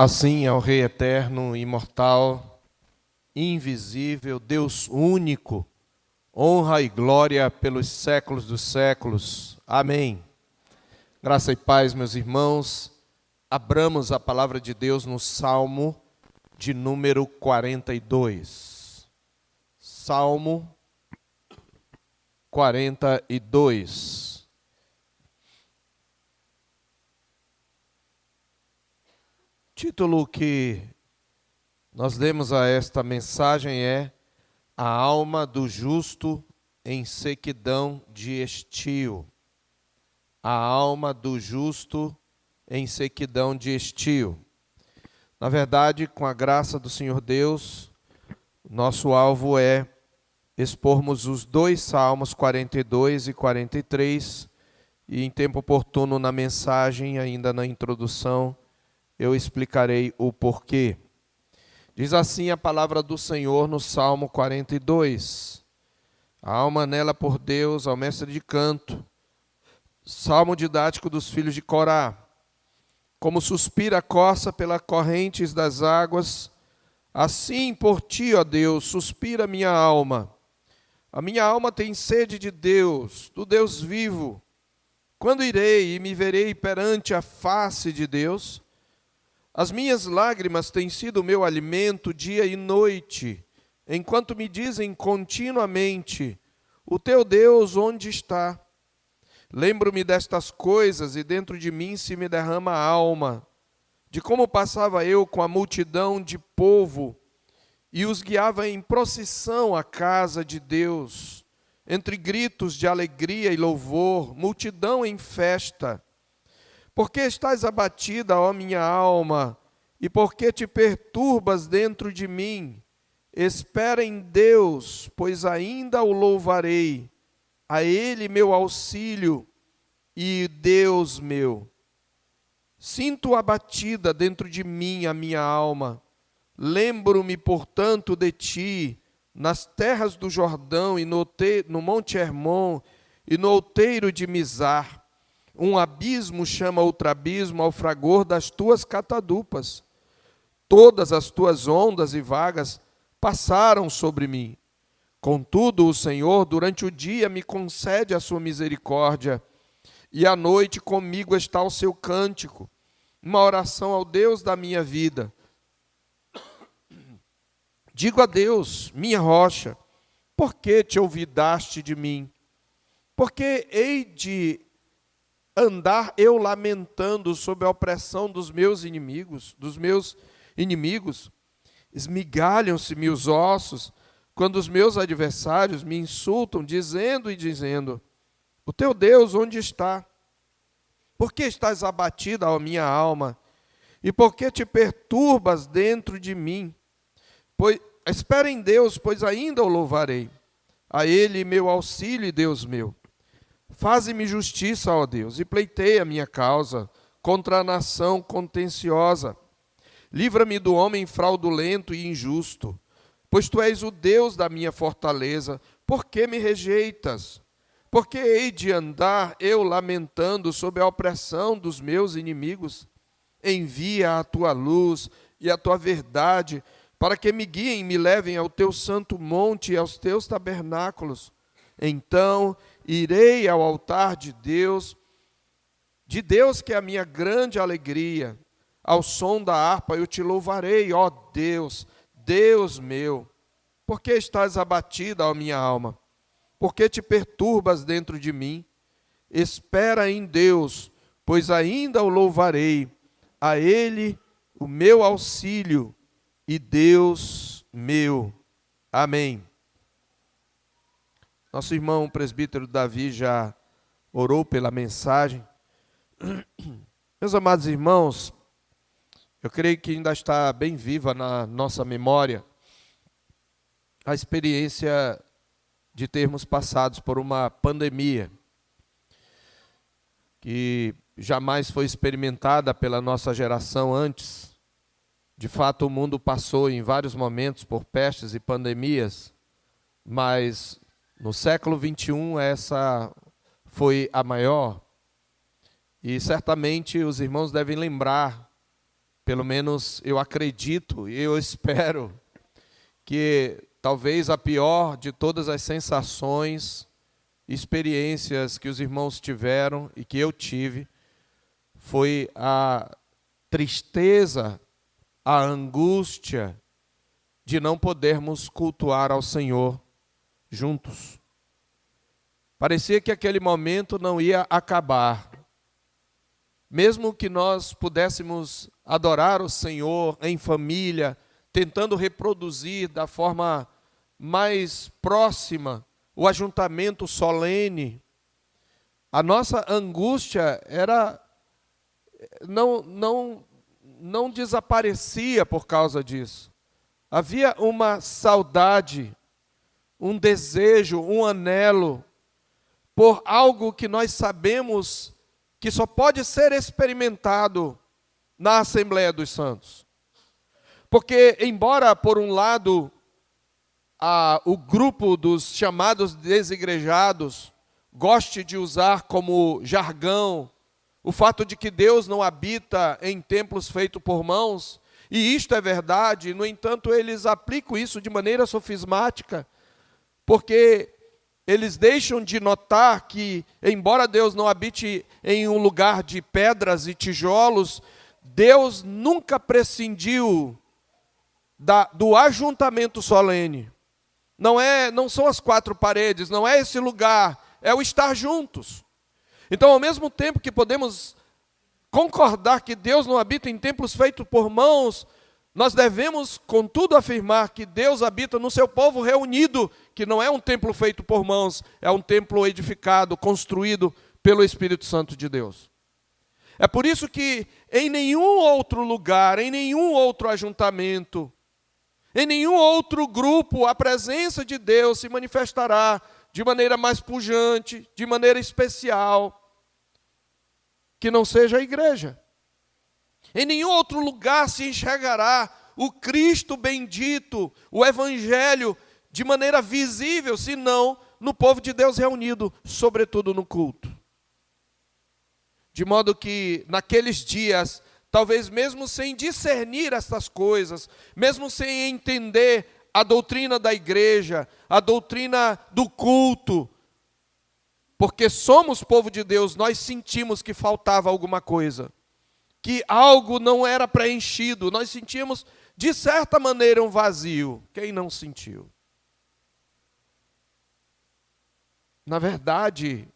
Assim ao Rei eterno, imortal, invisível, Deus único, honra e glória pelos séculos dos séculos. Amém. Graça e paz, meus irmãos. Abramos a palavra de Deus no Salmo de número 42. Salmo 42. O título que nós demos a esta mensagem é A Alma do Justo em Sequidão de Estio. A alma do justo em sequidão de estio. Na verdade, com a graça do Senhor Deus, nosso alvo é expormos os dois salmos 42 e 43, e em tempo oportuno na mensagem, ainda na introdução, eu explicarei o porquê. Diz assim a palavra do Senhor no Salmo 42. A alma anela por Deus, ao mestre de canto. Salmo didático dos filhos de Corá. Como suspira a corça pelas correntes das águas, assim por ti, ó Deus, suspira a minha alma. A minha alma tem sede de Deus, do Deus vivo. Quando irei e me verei perante a face de Deus? As minhas lágrimas têm sido o meu alimento dia e noite, enquanto me dizem continuamente, o teu Deus onde está? Lembro-me destas coisas e dentro de mim se me derrama a alma, de como passava eu com a multidão de povo e os guiava em procissão à casa de Deus, entre gritos de alegria e louvor, multidão em festa. Por que estás abatida, ó minha alma, e por que te perturbas dentro de mim? Espera em Deus, pois ainda o louvarei, a Ele meu auxílio e Deus meu. Sinto abatida dentro de mim a minha alma. Lembro-me, portanto, de ti, nas terras do Jordão e no Monte Hermon e no outeiro de Mizar. Um abismo chama outro abismo ao fragor das tuas catadupas. Todas as tuas ondas e vagas passaram sobre mim. Contudo, o Senhor, durante o dia, me concede a sua misericórdia, e à noite comigo está o seu cântico, uma oração ao Deus da minha vida. Digo a Deus, minha rocha, por que te olvidaste de mim? Por que hei de andar eu lamentando sob a opressão dos meus inimigos? Esmigalham-se-me os ossos, quando os meus adversários me insultam, dizendo, o teu Deus onde está? Por que estás abatida, ó minha alma? E por que te perturbas dentro de mim? Espera em Deus, pois ainda o louvarei. A Ele meu auxílio e Deus meu. Faze-me justiça, ó Deus, e pleiteia a minha causa contra a nação contenciosa. Livra-me do homem fraudulento e injusto, pois tu és o Deus da minha fortaleza. Por que me rejeitas? Por que hei de andar eu lamentando sob a opressão dos meus inimigos? Envia a tua luz e a tua verdade, para que me guiem e me levem ao teu santo monte e aos teus tabernáculos. Então irei ao altar de Deus que é a minha grande alegria. Ao som da harpa eu te louvarei, ó Deus, Deus meu. Por que estás abatida, ó minha alma? Por que te perturbas dentro de mim? Espera em Deus, pois ainda o louvarei, a Ele o meu auxílio e Deus meu. Amém. Nosso irmão o presbítero Davi já orou pela mensagem. Meus amados irmãos, eu creio que ainda está bem viva na nossa memória a experiência de termos passado por uma pandemia que jamais foi experimentada pela nossa geração antes. De fato, o mundo passou em vários momentos por pestes e pandemias, mas no século XXI essa foi a maior. E certamente os irmãos devem lembrar pelo menos eu acredito e eu espero que talvez a pior de todas as sensações, experiências que os irmãos tiveram e que eu tive, foi a tristeza, a angústia de não podermos cultuar ao Senhor juntos. Parecia que aquele momento não ia acabar. Mesmo que nós pudéssemos adorar o Senhor em família, tentando reproduzir da forma mais próxima o ajuntamento solene, a nossa angústia não desaparecia por causa disso. Havia uma saudade, um desejo, um anelo por algo que nós sabemos que só pode ser experimentado na Assembleia dos Santos. Porque, embora, por um lado, o grupo dos chamados desigrejados goste de usar como jargão o fato de que Deus não habita em templos feitos por mãos, e isto é verdade, no entanto, eles aplicam isso de maneira sofismática, porque eles deixam de notar que, embora Deus não habite em um lugar de pedras e tijolos, Deus nunca prescindiu do ajuntamento solene. Não são as quatro paredes, não é esse lugar, é o estar juntos. Então, ao mesmo tempo que podemos concordar que Deus não habita em templos feitos por mãos, nós devemos, contudo, afirmar que Deus habita no seu povo reunido, que não é um templo feito por mãos, é um templo edificado, construído pelo Espírito Santo de Deus. É por isso que em nenhum outro lugar, em nenhum outro ajuntamento, em nenhum outro grupo, a presença de Deus se manifestará de maneira mais pujante, de maneira especial, que não seja a igreja. Em nenhum outro lugar se enxergará o Cristo bendito, o Evangelho, de maneira visível, senão no povo de Deus reunido, sobretudo no culto. De modo que, naqueles dias, talvez mesmo sem discernir estas coisas, mesmo sem entender a doutrina da igreja, a doutrina do culto, porque somos povo de Deus, nós sentimos que faltava alguma coisa, que algo não era preenchido, nós sentimos, de certa maneira, um vazio. Quem não sentiu? Na verdade,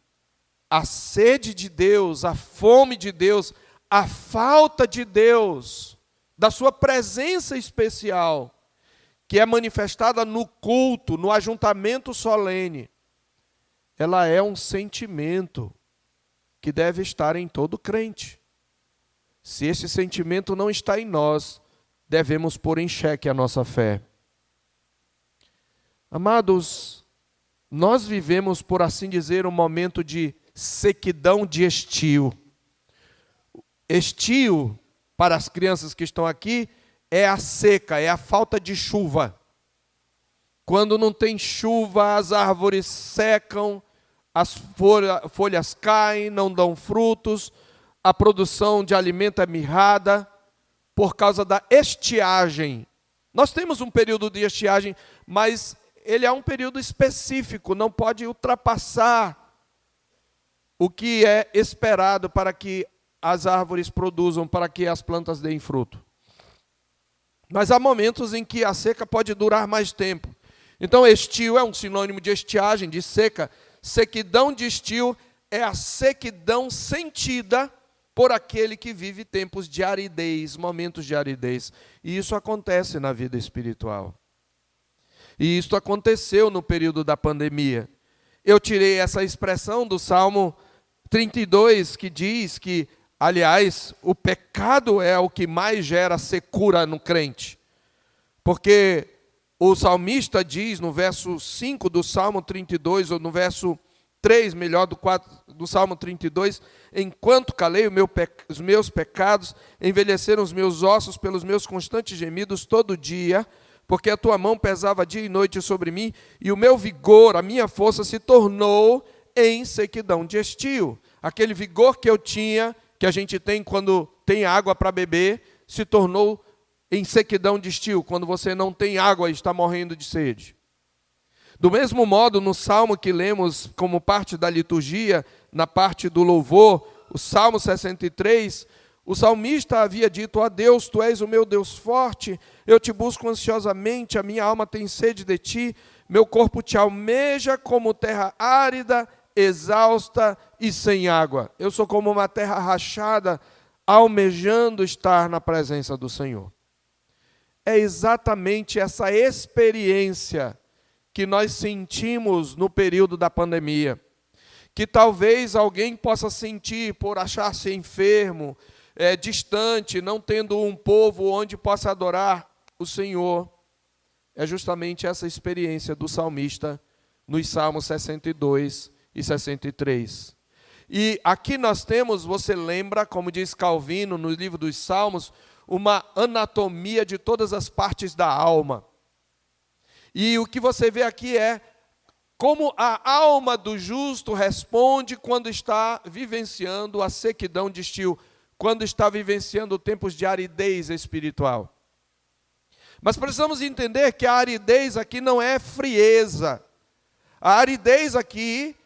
a sede de Deus, a fome de Deus, a falta de Deus, da sua presença especial, que é manifestada no culto, no ajuntamento solene, ela é um sentimento que deve estar em todo crente. Se esse sentimento não está em nós, devemos pôr em xeque a nossa fé. Amados, nós vivemos, por assim dizer, um momento de sequidão de estio. Estio, para as crianças que estão aqui, é a seca, é a falta de chuva. Quando não tem chuva, as árvores secam, as folhas caem, não dão frutos, a produção de alimento é mirrada por causa da estiagem. Nós temos um período de estiagem, mas ele é um período específico, não pode ultrapassar o que é esperado para que as árvores produzam, para que as plantas deem fruto. Mas há momentos em que a seca pode durar mais tempo. Então, estio é um sinônimo de estiagem, de seca. Sequidão de estio é a sequidão sentida por aquele que vive tempos de aridez, momentos de aridez. E isso acontece na vida espiritual. E isso aconteceu no período da pandemia. Eu tirei essa expressão do Salmo 32, que diz que, aliás, o pecado é o que mais gera secura no crente. Porque o salmista diz no verso 5 do Salmo 32, ou no verso 3, melhor, do Salmo 32, enquanto calei os meus pecados, envelheceram os meus ossos pelos meus constantes gemidos todo dia, porque a tua mão pesava dia e noite sobre mim, e o meu vigor, a minha força se tornou em sequidão de estio. Aquele vigor que eu tinha, que a gente tem quando tem água para beber, se tornou em sequidão de estio, quando você não tem água e está morrendo de sede. Do mesmo modo, no salmo que lemos como parte da liturgia, na parte do louvor, o Salmo 63, o salmista havia dito: ó Deus, Tu és o meu Deus forte, eu te busco ansiosamente, a minha alma tem sede de Ti, meu corpo te almeja como terra árida, exausta e sem água. Eu sou como uma terra rachada, almejando estar na presença do Senhor. É exatamente essa experiência que nós sentimos no período da pandemia, que talvez alguém possa sentir por achar-se enfermo, distante, não tendo um povo onde possa adorar o Senhor. É justamente essa experiência do salmista nos Salmos 62 e 63. E aqui nós temos, você lembra, como diz Calvino no livro dos Salmos, uma anatomia de todas as partes da alma. E o que você vê aqui é como a alma do justo responde quando está vivenciando a sequidão de estio, quando está vivenciando tempos de aridez espiritual. Mas precisamos entender que a aridez aqui não é frieza. A aridez aqui,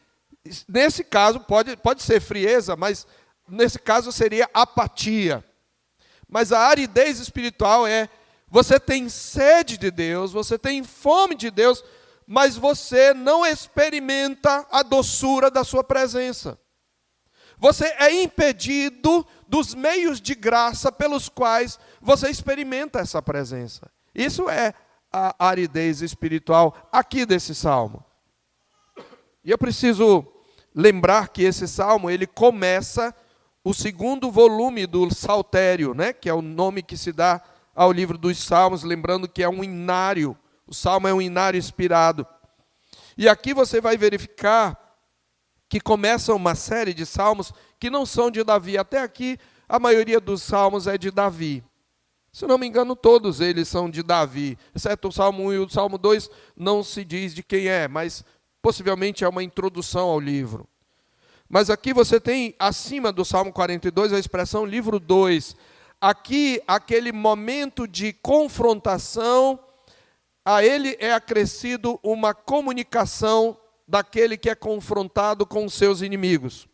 nesse caso, pode ser frieza, mas nesse caso seria apatia. Mas a aridez espiritual é: você tem sede de Deus, você tem fome de Deus, mas você não experimenta a doçura da sua presença. Você é impedido dos meios de graça pelos quais você experimenta essa presença. Isso é a aridez espiritual aqui desse salmo. E eu preciso lembrar que esse salmo, ele começa o segundo volume do Saltério, né, que é o nome que se dá ao livro dos Salmos, lembrando que é um inário, o Salmo é um inário inspirado. E aqui você vai verificar que começa uma série de salmos que não são de Davi. Até aqui, a maioria dos salmos é de Davi. Se não me engano, todos eles são de Davi, exceto o Salmo 1 e o Salmo 2, não se diz de quem é, mas possivelmente é uma introdução ao livro. Mas aqui você tem, acima do Salmo 42, a expressão livro 2. Aqui, aquele momento de confrontação, a ele é acrescido uma comunicação daquele que é confrontado com os seus inimigos.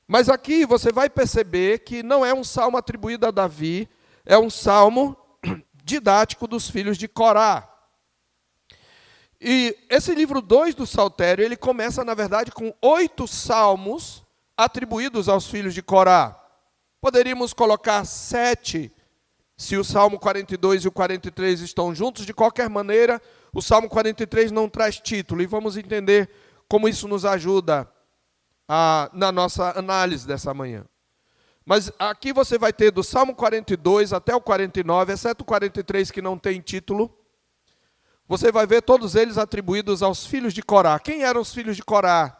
Mas aqui você vai perceber que não é um salmo atribuído a Davi, é um salmo didático dos filhos de Corá. E esse livro 2 do Saltério, ele começa, na verdade, com 8 salmos atribuídos aos filhos de Corá. Poderíamos colocar 7, se o Salmo 42 e o 43 estão juntos. De qualquer maneira, o Salmo 43 não traz título, e vamos entender como isso nos ajuda na nossa análise dessa manhã. Mas aqui você vai ter do Salmo 42 até o 49, exceto o 43 que não tem título, você vai ver todos eles atribuídos aos filhos de Corá. Quem eram os filhos de Corá?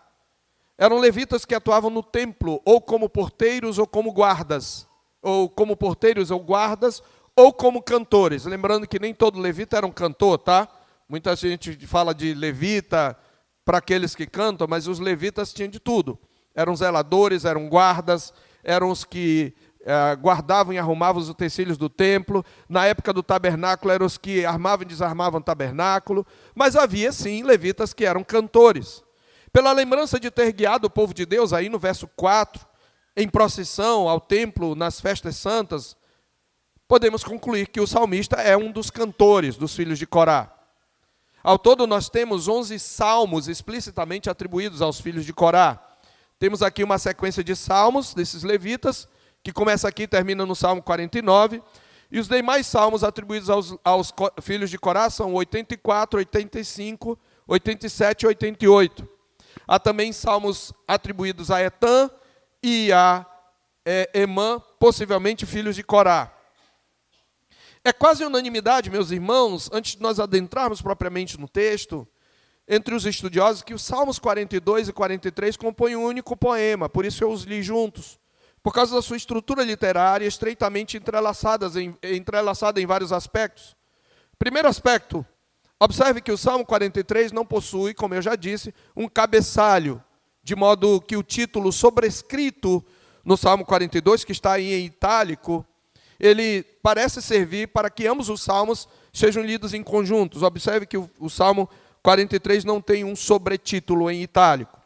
Eram levitas que atuavam no templo, ou como porteiros ou como guardas, ou como porteiros ou guardas, ou como cantores. Lembrando que nem todo levita era um cantor, tá? Muita gente fala de levita para aqueles que cantam, mas os levitas tinham de tudo. Eram zeladores, eram guardas, eram os que guardavam e arrumavam os utensílios do templo. Na época do tabernáculo, eram os que armavam e desarmavam o tabernáculo. Mas havia, sim, levitas que eram cantores. Pela lembrança de ter guiado o povo de Deus, aí no verso 4, em procissão ao templo, nas festas santas, podemos concluir que o salmista é um dos cantores dos filhos de Corá. Ao todo, nós temos 11 salmos explicitamente atribuídos aos filhos de Corá. Temos aqui uma sequência de salmos desses levitas, que começa aqui e termina no Salmo 49, e os demais salmos atribuídos aos filhos de Corá são 84, 85, 87 e 88. Há também salmos atribuídos a Etã e a Emã, possivelmente filhos de Corá. É quase unanimidade, meus irmãos, antes de nós adentrarmos propriamente no texto, entre os estudiosos, que os Salmos 42 e 43 compõem um único poema, por isso eu os li juntos, por causa da sua estrutura literária estreitamente entrelaçada em vários aspectos. Primeiro aspecto, observe que o Salmo 43 não possui, como eu já disse, um cabeçalho, de modo que o título sobrescrito no Salmo 42, que está aí em itálico, ele parece servir para que ambos os salmos sejam lidos em conjuntos. Observe que o Salmo 43 não tem um sobretítulo em itálico.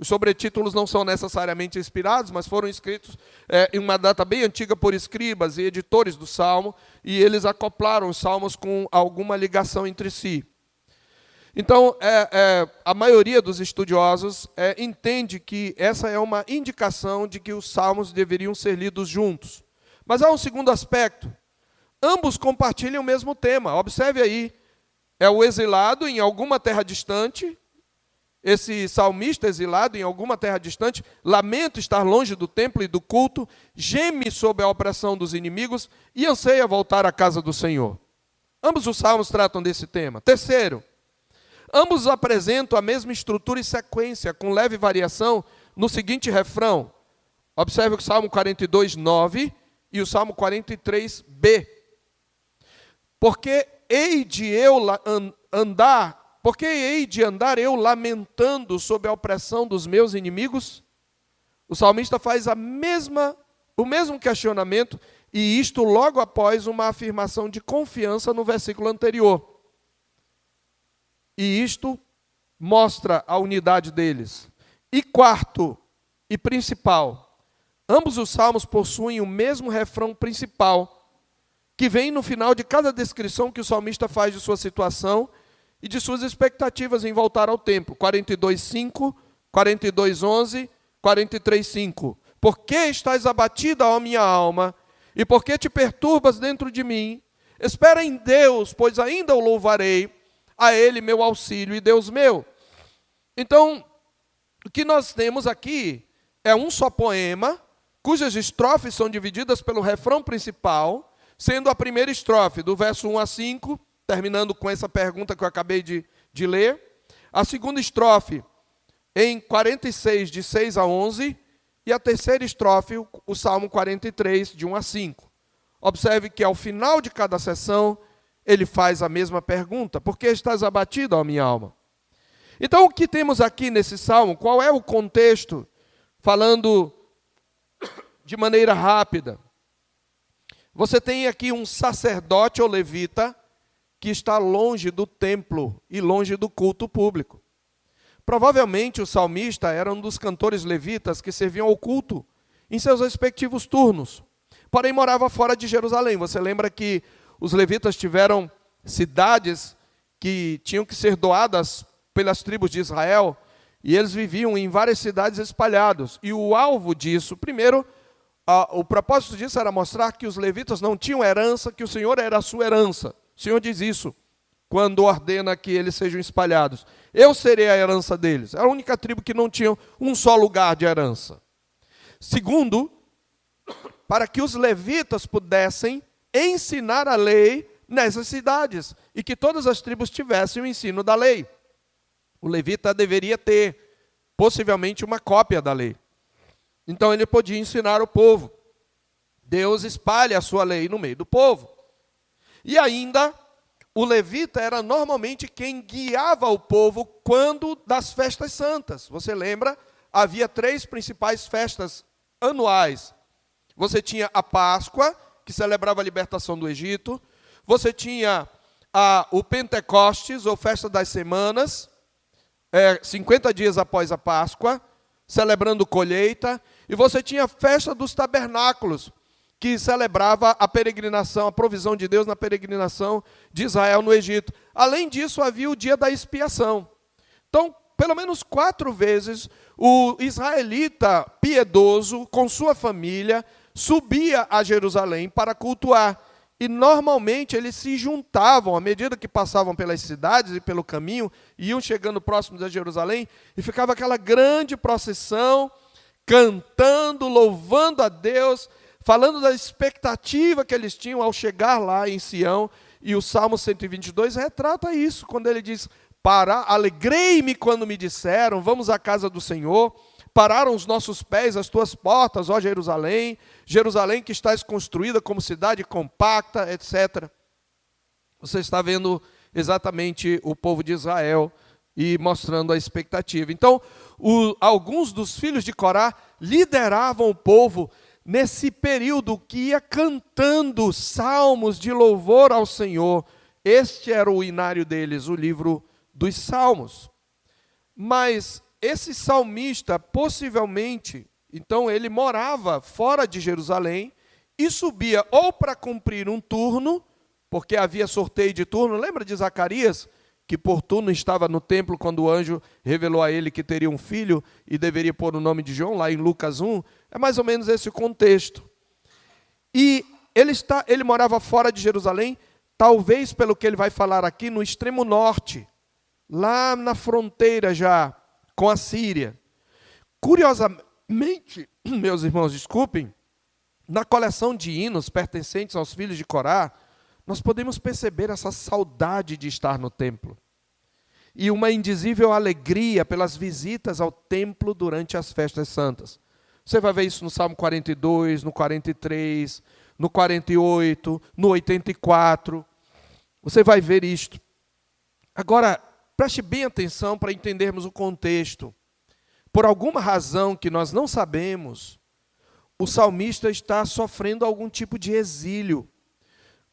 Os sobretítulos não são necessariamente inspirados, mas foram escritos em uma data bem antiga por escribas e editores do Salmo, e eles acoplaram os salmos com alguma ligação entre si. Então, a maioria dos estudiosos entende que essa é uma indicação de que os salmos deveriam ser lidos juntos. Mas há um segundo aspecto. Ambos compartilham o mesmo tema. Observe aí, é o exilado em alguma terra distante. Esse salmista exilado em alguma terra distante lamenta estar longe do templo e do culto, geme sob a opressão dos inimigos e anseia voltar à casa do Senhor. Ambos os salmos tratam desse tema. Terceiro, ambos apresentam a mesma estrutura e sequência, com leve variação, no seguinte refrão. Observe o Salmo 42, 9 e o Salmo 43b. Porque hei de andar eu lamentando sob a opressão dos meus inimigos? O salmista faz o mesmo questionamento, e isto logo após uma afirmação de confiança no versículo anterior. E isto mostra a unidade deles. E quarto, e principal, ambos os salmos possuem o mesmo refrão principal, que vem no final de cada descrição que o salmista faz de sua situação e de suas expectativas em voltar ao templo. 42:5, 42:11, 43:5. Por que estás abatida, ó minha alma, e por que te perturbas dentro de mim? Espera em Deus, pois ainda o louvarei, a Ele meu auxílio e Deus meu. Então, o que nós temos aqui é um só poema, cujas estrofes são divididas pelo refrão principal, sendo a primeira estrofe, do verso 1 a 5, terminando com essa pergunta que eu acabei de ler. A segunda estrofe, em 46, de 6 a 11. E a terceira estrofe, o Salmo 43, de 1 a 5. Observe que ao final de cada sessão, ele faz a mesma pergunta. Por que estás abatido, ó minha alma? Então, o que temos aqui nesse salmo? Qual é o contexto? Falando de maneira rápida. Você tem aqui um sacerdote ou levita que está longe do templo e longe do culto público. Provavelmente o salmista era um dos cantores levitas que serviam ao culto em seus respectivos turnos, porém morava fora de Jerusalém. Você lembra que os levitas tiveram cidades que tinham que ser doadas pelas tribos de Israel, e eles viviam em várias cidades espalhadas. E o alvo disso, primeiro, o propósito disso era mostrar que os levitas não tinham herança, que o Senhor era a sua herança. O Senhor diz isso quando ordena que eles sejam espalhados. Eu serei a herança deles. Era a única tribo que não tinha um só lugar de herança. Segundo, para que os levitas pudessem ensinar a lei nessas cidades e que todas as tribos tivessem o ensino da lei. O levita deveria ter, possivelmente, uma cópia da lei. Então ele podia ensinar o povo. Deus espalha a sua lei no meio do povo. E ainda, o levita era normalmente quem guiava o povo quando das festas santas. Você lembra? Havia 3 principais festas anuais. Você tinha a Páscoa, que celebrava a libertação do Egito. Você tinha o Pentecostes, ou Festa das Semanas, 50 dias após a Páscoa, celebrando colheita. E você tinha a Festa dos Tabernáculos, que celebrava a peregrinação, a provisão de Deus na peregrinação de Israel no Egito. Além disso, havia o dia da expiação. Então, pelo menos 4 vezes, o israelita piedoso, com sua família, subia a Jerusalém para cultuar. E, normalmente, eles se juntavam, à medida que passavam pelas cidades e pelo caminho, iam chegando próximos a Jerusalém, e ficava aquela grande procissão, cantando, louvando a Deus, falando da expectativa que eles tinham ao chegar lá em Sião. E o Salmo 122 retrata isso, quando ele diz: alegrei-me quando me disseram, vamos à casa do Senhor. Pararam os nossos pés às tuas portas, ó Jerusalém, Jerusalém que estás construída como cidade compacta, etc. Você está vendo exatamente o povo de Israel e mostrando a expectativa. Então, alguns dos filhos de Corá lideravam o povo nesse período que ia cantando salmos de louvor ao Senhor. Este era o inário deles, o livro dos Salmos. Mas esse salmista, possivelmente, então ele morava fora de Jerusalém e subia ou para cumprir um turno, porque havia sorteio de turno. Lembra de Zacarias, que por turno estava no templo quando o anjo revelou a ele que teria um filho e deveria pôr o nome de João, lá em Lucas 1? É mais ou menos esse o contexto. E ele morava fora de Jerusalém, talvez, pelo que ele vai falar aqui, no extremo norte, lá na fronteira já com a Síria. Curiosamente, meus irmãos, desculpem, na coleção de hinos pertencentes aos filhos de Corá, nós podemos perceber essa saudade de estar no templo. E uma indizível alegria pelas visitas ao templo durante as festas santas. Você vai ver isso no Salmo 42, no 43, no 48, no 84. Você vai ver isto. Agora, preste bem atenção para entendermos o contexto. Por alguma razão que nós não sabemos, o salmista está sofrendo algum tipo de exílio,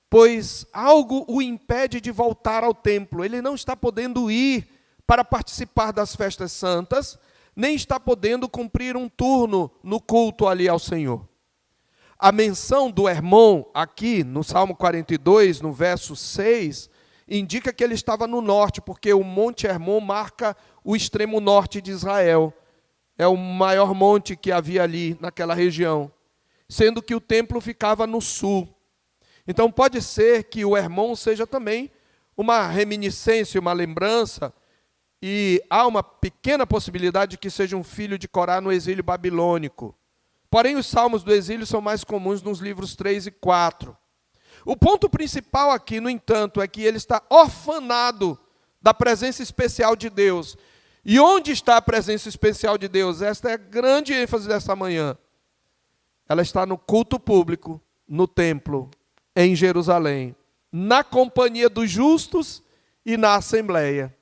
pois algo o impede de voltar ao templo. Ele não está podendo ir para participar das festas santas, nem está podendo cumprir um turno no culto ali ao Senhor. A menção do Hermon, aqui no Salmo 42, no verso 6, indica que ele estava no norte, porque o Monte Hermon marca o extremo norte de Israel. É o maior monte que havia ali naquela região, sendo que o templo ficava no sul. Então pode ser que o Hermon seja também uma reminiscência, uma lembrança, e há uma pequena possibilidade de que seja um filho de Corá no exílio babilônico. Porém, os salmos do exílio são mais comuns nos livros 3 e 4. O ponto principal aqui, no entanto, é que ele está orfanado da presença especial de Deus. E onde está a presença especial de Deus? Esta é a grande ênfase desta manhã. Ela está no culto público, no templo, em Jerusalém, na companhia dos justos e na assembleia.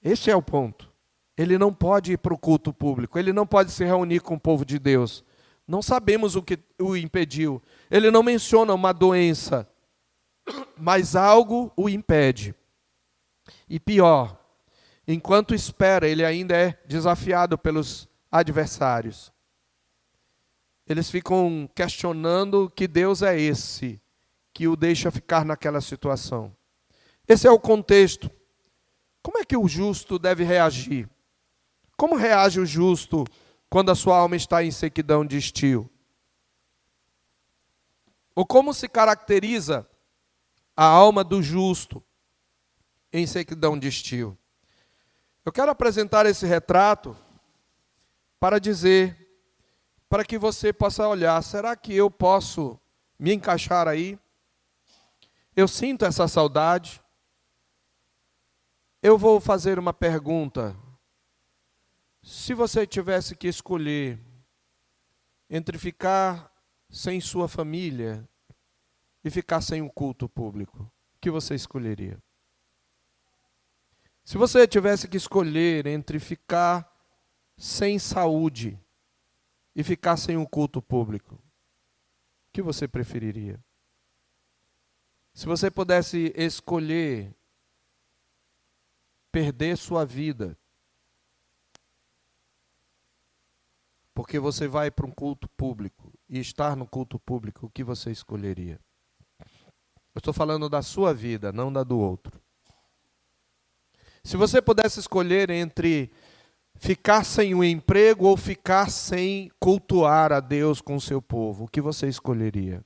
Este é o ponto. Ele não pode ir para o culto público, ele não pode se reunir com o povo de Deus. Não sabemos o que o impediu. Ele não menciona uma doença, mas algo o impede. E pior, enquanto espera, ele ainda é desafiado pelos adversários. Eles ficam questionando que Deus é esse que o deixa ficar naquela situação. Esse é o contexto. Como é que o justo deve reagir? Como reage o justo quando a sua alma está em sequidão de estio? Ou como se caracteriza a alma do justo em sequidão de estio? Eu quero apresentar esse retrato para dizer, para que você possa olhar, será que eu posso me encaixar aí? Eu sinto essa saudade. Eu vou fazer uma pergunta. Se você tivesse que escolher entre ficar sem sua família e ficar sem um culto público, o que você escolheria? Se você tivesse que escolher entre ficar sem saúde e ficar sem um culto público, o que você preferiria? Se você pudesse escolher perder sua vida, porque você vai para um culto público e estar no culto público, o que você escolheria? Eu estou falando da sua vida, não da do outro. Se você pudesse escolher entre ficar sem um emprego ou ficar sem cultuar a Deus com o seu povo, o que você escolheria?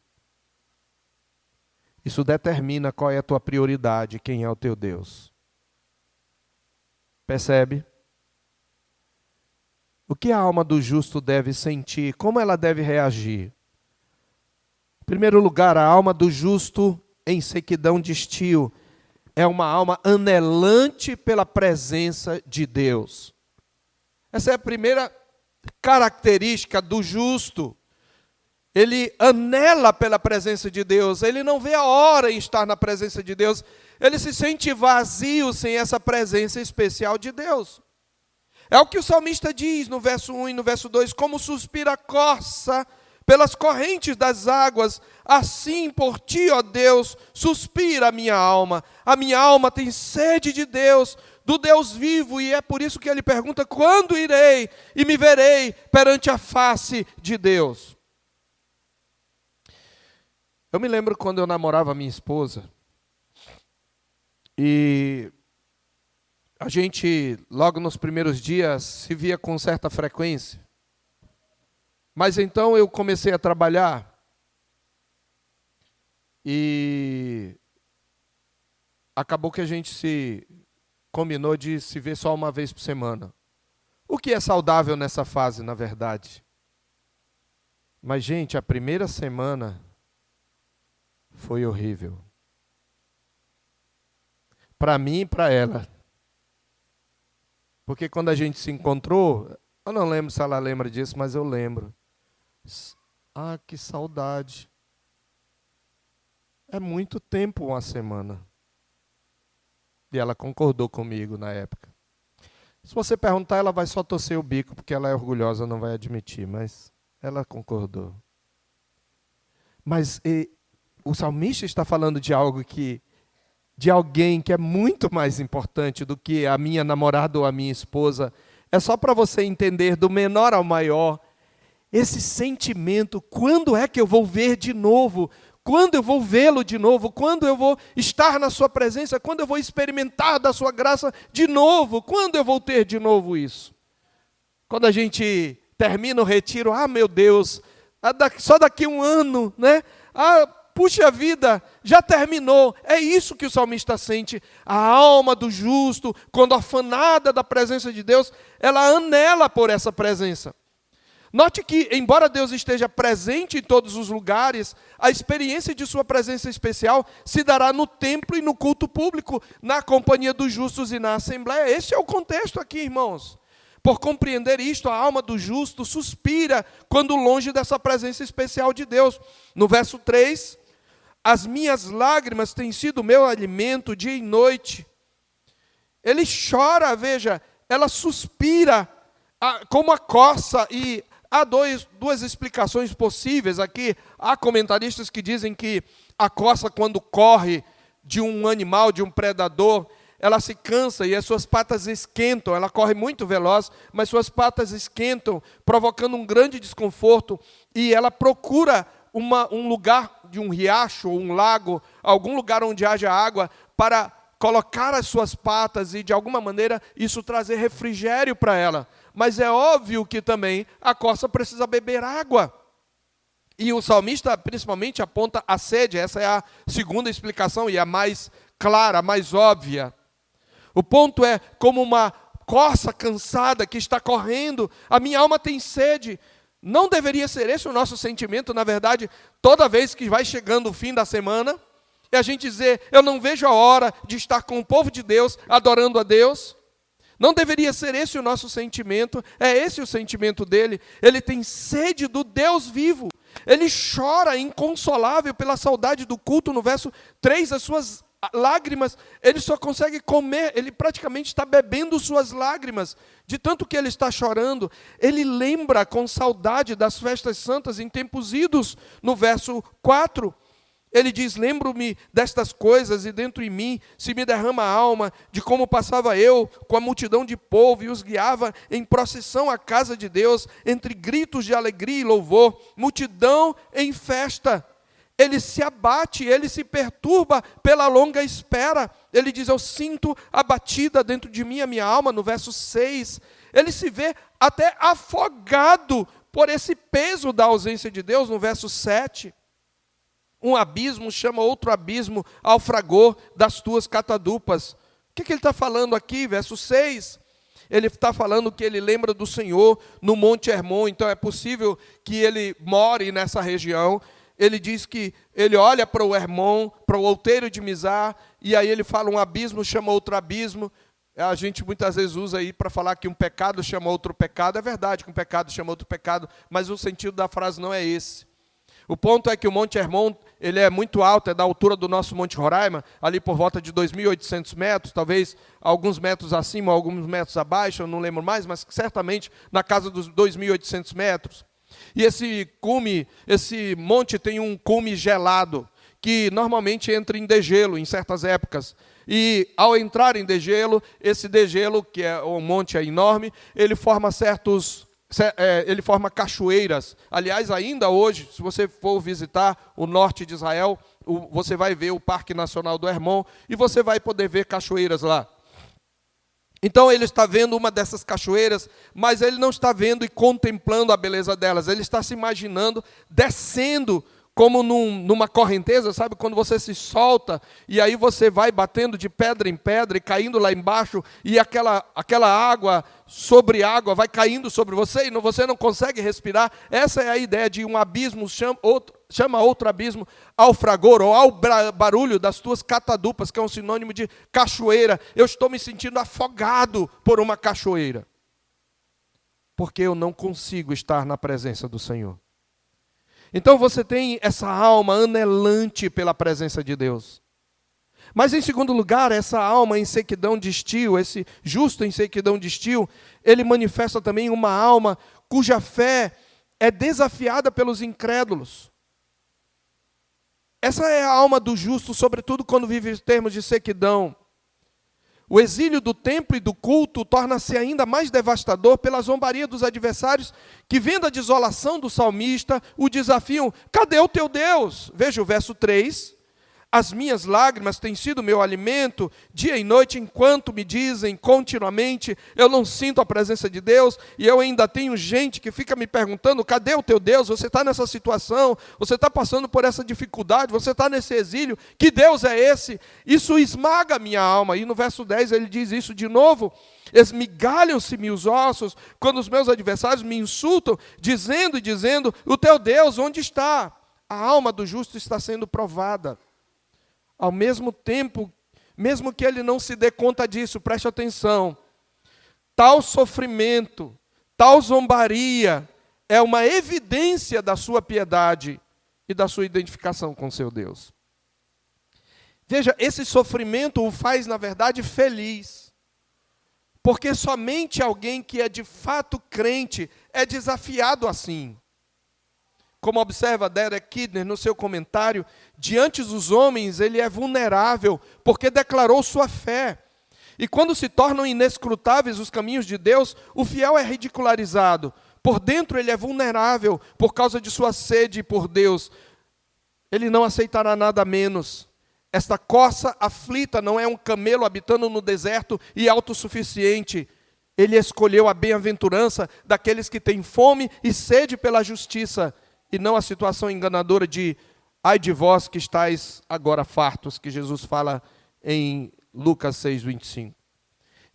Isso determina qual é a tua prioridade, quem é o teu Deus. Percebe? O que a alma do justo deve sentir? Como ela deve reagir? Em primeiro lugar, a alma do justo em sequidão de estio é uma alma anelante pela presença de Deus. Essa é a primeira característica do justo. Ele anela pela presença de Deus, ele não vê a hora em estar na presença de Deus, ele se sente vazio sem essa presença especial de Deus. É o que o salmista diz no verso 1 e no verso 2, como suspira a corça pelas correntes das águas, assim por ti, ó Deus, suspira a minha alma tem sede de Deus, do Deus vivo, e é por isso que ele pergunta, quando irei e me verei perante a face de Deus? Eu me lembro quando eu namorava minha esposa, e a gente, logo nos primeiros dias, se via com certa frequência. Mas então eu comecei a trabalhar e acabou que a gente se combinou de se ver só uma vez por semana. O que é saudável nessa fase, na verdade. Mas, gente, a primeira semana foi horrível. Para mim e para ela. Porque quando a gente se encontrou, eu não lembro se ela lembra disso, mas eu lembro. Ah, que saudade. É muito tempo uma semana. E ela concordou comigo na época. Se você perguntar, ela vai só torcer o bico, porque ela é orgulhosa, não vai admitir, mas ela concordou. Mas o salmista está falando de algo de alguém que é muito mais importante do que a minha namorada ou a minha esposa. É só para você entender, do menor ao maior, esse sentimento, quando é que eu vou ver de novo? Quando eu vou vê-lo de novo? Quando eu vou estar na sua presença? Quando eu vou experimentar da sua graça de novo? Quando eu vou ter de novo isso? Quando a gente termina o retiro, meu Deus, só daqui um ano, né? Puxa vida, já terminou. É isso que o salmista sente. A alma do justo, quando afanada da presença de Deus, ela anela por essa presença. Note que, embora Deus esteja presente em todos os lugares, a experiência de sua presença especial se dará no templo e no culto público, na companhia dos justos e na assembleia. Esse é o contexto aqui, irmãos. Por compreender isto, a alma do justo suspira quando longe dessa presença especial de Deus. No verso 3, as minhas lágrimas têm sido meu alimento dia e noite. Ele chora, veja, ela suspira como a corça, e há duas explicações possíveis aqui. Há comentaristas que dizem que a corça, quando corre de um animal, de um predador, ela se cansa e as suas patas esquentam. Ela corre muito veloz, mas suas patas esquentam, provocando um grande desconforto. E ela procura um lugar de um riacho, um lago, algum lugar onde haja água, para colocar as suas patas e, de alguma maneira, isso trazer refrigério para ela. Mas é óbvio que também a corça precisa beber água. E o salmista, principalmente, aponta a sede. Essa é a segunda explicação e a mais clara, a mais óbvia. O ponto é, como uma corça cansada que está correndo, a minha alma tem sede. Não deveria ser esse o nosso sentimento, na verdade, toda vez que vai chegando o fim da semana, e a gente dizer, eu não vejo a hora de estar com o povo de Deus, adorando a Deus. Não deveria ser esse o nosso sentimento, é esse o sentimento dele. Ele tem sede do Deus vivo. Ele chora inconsolável pela saudade do culto. No verso 3, as suas lágrimas, ele só consegue comer, ele praticamente está bebendo suas lágrimas, de tanto que ele está chorando. Ele lembra com saudade das festas santas em tempos idos. No verso 4, ele diz, lembro-me destas coisas e dentro em mim se me derrama a alma de como passava eu com a multidão de povo e os guiava em procissão à casa de Deus, entre gritos de alegria e louvor, multidão em festa. Ele se abate, ele se perturba pela longa espera. Ele diz, eu sinto abatida dentro de mim a minha alma, no verso 6. Ele se vê até afogado por esse peso da ausência de Deus, no verso 7. Um abismo chama outro abismo ao fragor das tuas catadupas. O que ele está falando aqui? Verso 6. Ele está falando que ele lembra do Senhor no Monte Hermon. Então é possível que ele more nessa região. Ele diz que ele olha para o Hermon, para o outeiro de Mizar, e aí ele fala um abismo chama outro abismo. A gente muitas vezes usa aí para falar que um pecado chama outro pecado. É verdade que um pecado chama outro pecado, mas o sentido da frase não é esse. O ponto é que o Monte Hermon ele é muito alto, é da altura do nosso Monte Roraima, ali por volta de 2.800 metros, talvez alguns metros acima, alguns metros abaixo, eu não lembro mais, mas certamente na casa dos 2.800 metros. E esse monte tem um cume gelado, que normalmente entra em degelo em certas épocas. E ao entrar em degelo, esse degelo, que é um monte enorme, ele forma ele forma cachoeiras. Aliás, ainda hoje, se você for visitar o norte de Israel, você vai ver o Parque Nacional do Hermon e você vai poder ver cachoeiras lá. Então ele está vendo uma dessas cachoeiras, mas ele não está vendo e contemplando a beleza delas. Ele está se imaginando descendo como numa correnteza, sabe? Quando você se solta e aí você vai batendo de pedra em pedra e caindo lá embaixo e aquela água sobre água vai caindo sobre você e você não consegue respirar. Essa é a ideia de um abismo, chama outro abismo ao fragor ou ao barulho das tuas catadupas, que é um sinônimo de cachoeira. Eu estou me sentindo afogado por uma cachoeira, porque eu não consigo estar na presença do Senhor. Então você tem essa alma anelante pela presença de Deus. Mas em segundo lugar, essa alma em sequidão de estio, esse justo em sequidão de estio, ele manifesta também uma alma cuja fé é desafiada pelos incrédulos. Essa é a alma do justo, sobretudo quando vive em termos de sequidão. O exílio do templo e do culto torna-se ainda mais devastador pela zombaria dos adversários que, vendo a desolação do salmista, o desafiam: cadê o teu Deus? Veja o verso 3. As minhas lágrimas têm sido meu alimento, dia e noite, enquanto me dizem continuamente, eu não sinto a presença de Deus, e eu ainda tenho gente que fica me perguntando: cadê o teu Deus? Você está nessa situação, você está passando por essa dificuldade, você está nesse exílio, que Deus é esse? Isso esmaga a minha alma. E no verso 10 ele diz isso de novo: esmigalham-se-me os ossos, quando os meus adversários me insultam, dizendo, o teu Deus onde está? A alma do justo está sendo provada. Ao mesmo tempo, mesmo que ele não se dê conta disso, preste atenção, tal sofrimento, tal zombaria, é uma evidência da sua piedade e da sua identificação com seu Deus. Veja, esse sofrimento o faz, na verdade, feliz, porque somente alguém que é de fato crente é desafiado assim. Como observa Derek Kidner no seu comentário, diante dos homens ele é vulnerável, porque declarou sua fé. E quando se tornam inescrutáveis os caminhos de Deus, o fiel é ridicularizado. Por dentro ele é vulnerável, por causa de sua sede por Deus. Ele não aceitará nada menos. Esta corça aflita não é um camelo habitando no deserto e autossuficiente. Ele escolheu a bem-aventurança daqueles que têm fome e sede pela justiça, e não a situação enganadora de ai de vós que estáis agora fartos, que Jesus fala em Lucas 6:25.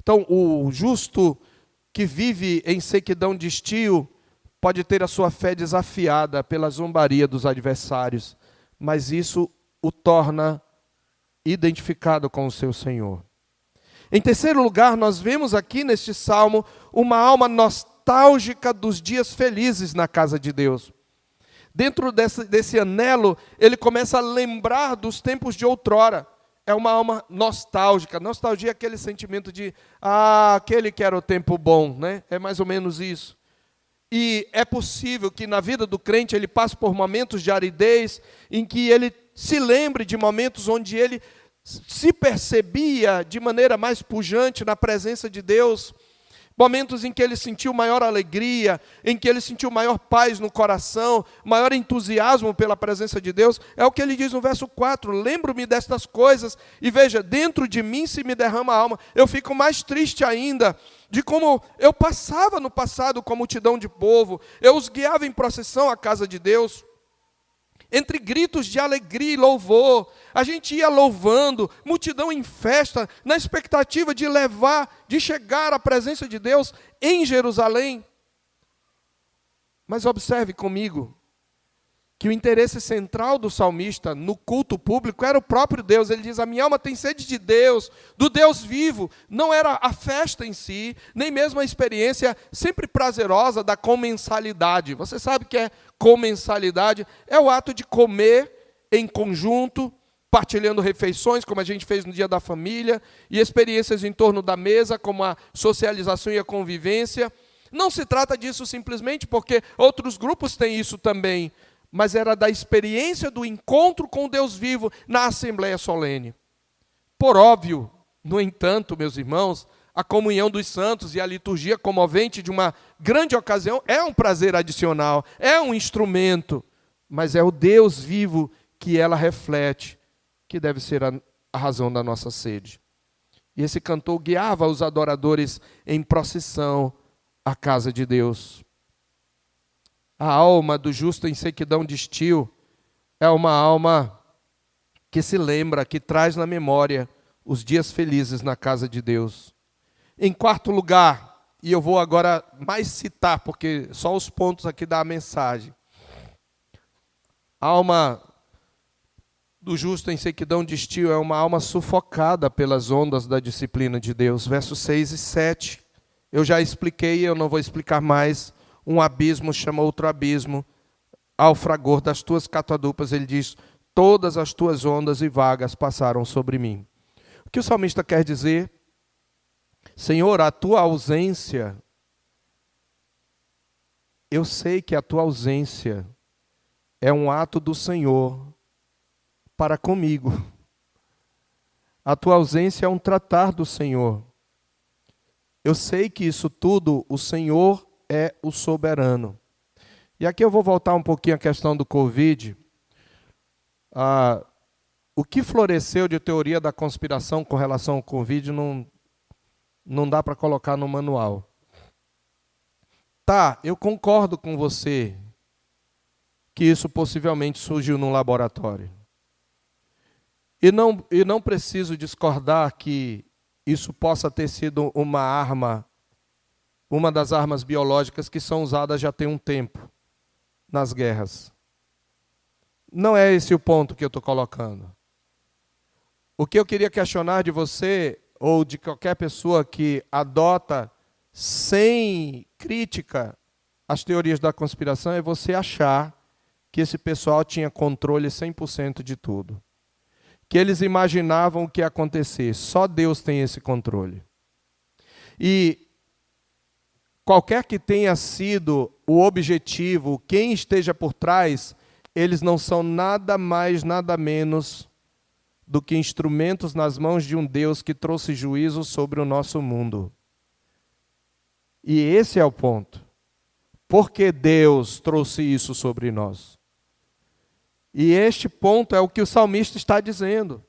Então, o justo que vive em sequidão de estio pode ter a sua fé desafiada pela zombaria dos adversários, mas isso o torna identificado com o seu Senhor. Em terceiro lugar, nós vemos aqui neste salmo uma alma nostálgica dos dias felizes na casa de Deus. Dentro desse anelo, ele começa a lembrar dos tempos de outrora. É uma alma nostálgica. Nostalgia é aquele sentimento de, aquele que era o tempo bom, né? É mais ou menos isso. E é possível que na vida do crente ele passe por momentos de aridez, em que ele se lembre de momentos onde ele se percebia de maneira mais pujante na presença de Deus, momentos em que ele sentiu maior alegria, em que ele sentiu maior paz no coração, maior entusiasmo pela presença de Deus. É o que ele diz no verso 4, lembro-me destas coisas, e veja, dentro de mim se me derrama a alma. Eu fico mais triste ainda, de como eu passava no passado com a multidão de povo, eu os guiava em procissão à casa de Deus, entre gritos de alegria e louvor, a gente ia louvando, multidão em festa, na expectativa de chegar à presença de Deus em Jerusalém. Mas observe comigo, que o interesse central do salmista no culto público era o próprio Deus. Ele diz, a minha alma tem sede de Deus, do Deus vivo. Não era a festa em si, nem mesmo a experiência sempre prazerosa da comensalidade. Você sabe o que é comensalidade? É o ato de comer em conjunto, partilhando refeições, como a gente fez no Dia da Família, e experiências em torno da mesa, como a socialização e a convivência. Não se trata disso simplesmente porque outros grupos têm isso também, mas era da experiência do encontro com Deus vivo na Assembleia Solene. Por óbvio, no entanto, meus irmãos, a comunhão dos santos e a liturgia comovente de uma grande ocasião é um prazer adicional, é um instrumento, mas é o Deus vivo que ela reflete, que deve ser a razão da nossa sede. E esse cantor guiava os adoradores em procissão à casa de Deus. A alma do justo em sequidão de estio é uma alma que se lembra, que traz na memória os dias felizes na casa de Deus. Em quarto lugar, e eu vou agora mais citar, porque só os pontos aqui da mensagem. A alma do justo em sequidão de estio é uma alma sufocada pelas ondas da disciplina de Deus. Versos 6 e 7. Eu já expliquei, eu não vou explicar mais. Um abismo chama outro abismo. Ao fragor das tuas catadupas, ele diz, todas as tuas ondas e vagas passaram sobre mim. O que o salmista quer dizer? Senhor, a tua ausência, eu sei que a tua ausência é um ato do Senhor para comigo. A tua ausência é um tratar do Senhor. Eu sei que isso tudo, o Senhor é o soberano. E aqui eu vou voltar um pouquinho à questão do Covid. O que floresceu de teoria da conspiração com relação ao Covid não dá para colocar no manual. Tá, eu concordo com você que isso possivelmente surgiu num laboratório. E não preciso discordar que isso possa ter sido uma arma, uma das armas biológicas que são usadas já tem um tempo nas guerras. Não é esse o ponto que eu estou colocando. O que eu queria questionar de você, ou de qualquer pessoa que adota sem crítica as teorias da conspiração, é você achar que esse pessoal tinha controle 100% de tudo. Que eles imaginavam o que ia acontecer. Só Deus tem esse controle. E qualquer que tenha sido o objetivo, quem esteja por trás, eles não são nada mais, nada menos do que instrumentos nas mãos de um Deus que trouxe juízo sobre o nosso mundo. E esse é o ponto. Por que Deus trouxe isso sobre nós? E este ponto é o que o salmista está dizendo.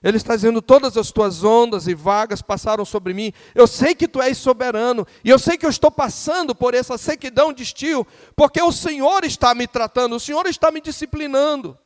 Ele está dizendo, todas as tuas ondas e vagas passaram sobre mim. Eu sei que tu és soberano. E eu sei que eu estou passando por essa sequidão de estio, porque o Senhor está me tratando, o Senhor está me disciplinando.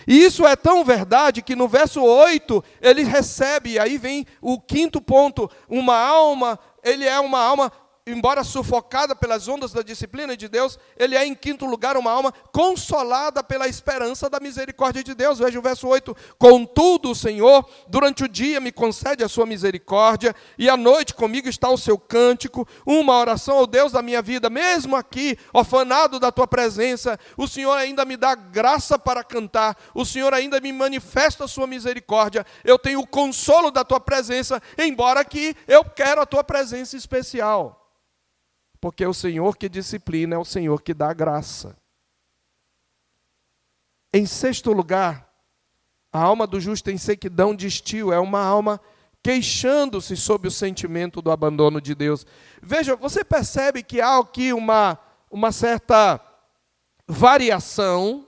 E isso é tão verdade que no verso 8, ele recebe, e aí vem o quinto ponto, uma alma, ele é uma alma, embora sufocada pelas ondas da disciplina de Deus, ele é, em quinto lugar, uma alma consolada pela esperança da misericórdia de Deus. Veja o verso 8. Contudo, o Senhor, durante o dia me concede a sua misericórdia, e à noite comigo está o seu cântico, uma oração ao Deus da minha vida. Mesmo aqui, orfanado da tua presença, o Senhor ainda me dá graça para cantar, o Senhor ainda me manifesta a sua misericórdia. Eu tenho o consolo da tua presença, embora que eu quero a tua presença especial. Porque é o Senhor que disciplina, é o Senhor que dá graça. Em sexto lugar, a alma do justo em sequidão de estio é uma alma queixando-se sob o sentimento do abandono de Deus. Veja, você percebe que há aqui uma certa variação,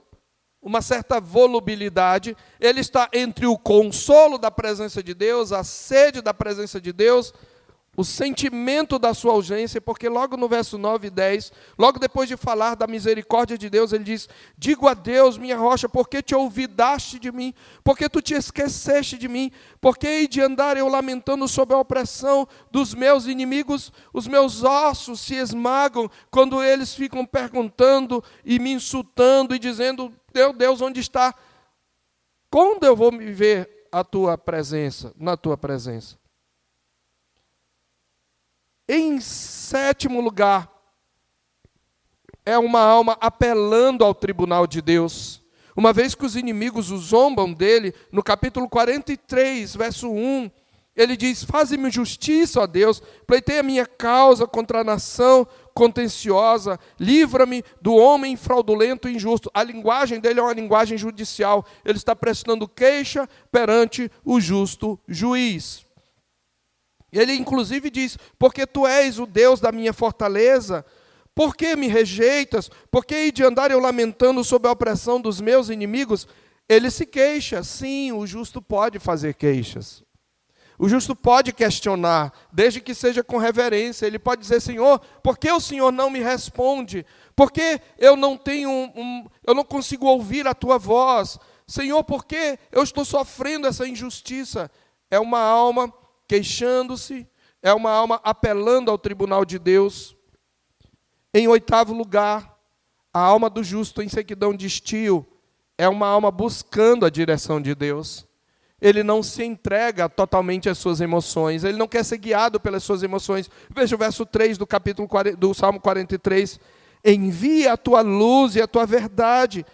uma certa volubilidade. Ele está entre o consolo da presença de Deus, a sede da presença de Deus, o sentimento da sua ausência, porque logo no verso 9 e 10, logo depois de falar da misericórdia de Deus, ele diz, digo a Deus, minha rocha, porque te olvidaste de mim, porque tu te esqueceste de mim, porque hei de andar eu lamentando sob a opressão dos meus inimigos, os meus ossos se esmagam, quando eles ficam perguntando e me insultando e dizendo, meu Deus, onde está? Quando eu vou me ver a tua presença, na tua presença? Em sétimo lugar, é uma alma apelando ao tribunal de Deus. Uma vez que os inimigos o zombam dele, no capítulo 43, verso 1, ele diz: faze-me justiça, ó Deus, pleiteia a minha causa contra a nação contenciosa, livra-me do homem fraudulento e injusto. A linguagem dele é uma linguagem judicial. Ele está prestando queixa perante o justo juiz. Ele inclusive diz: porque tu és o Deus da minha fortaleza, por que me rejeitas? Por que hei de andar eu lamentando sob a opressão dos meus inimigos? Ele se queixa. Sim, o justo pode fazer queixas. O justo pode questionar, desde que seja com reverência. Ele pode dizer: Senhor, por que o Senhor não me responde? Por que eu não consigo ouvir a tua voz? Senhor, por que eu estou sofrendo essa injustiça? É uma alma queixando-se, é uma alma apelando ao tribunal de Deus. Em 8º lugar, a alma do justo em sequidão de estio é uma alma buscando a direção de Deus. Ele não se entrega totalmente às suas emoções, ele não quer ser guiado pelas suas emoções. Veja o verso 3 do Salmo 43. Envia a tua luz e a tua verdade,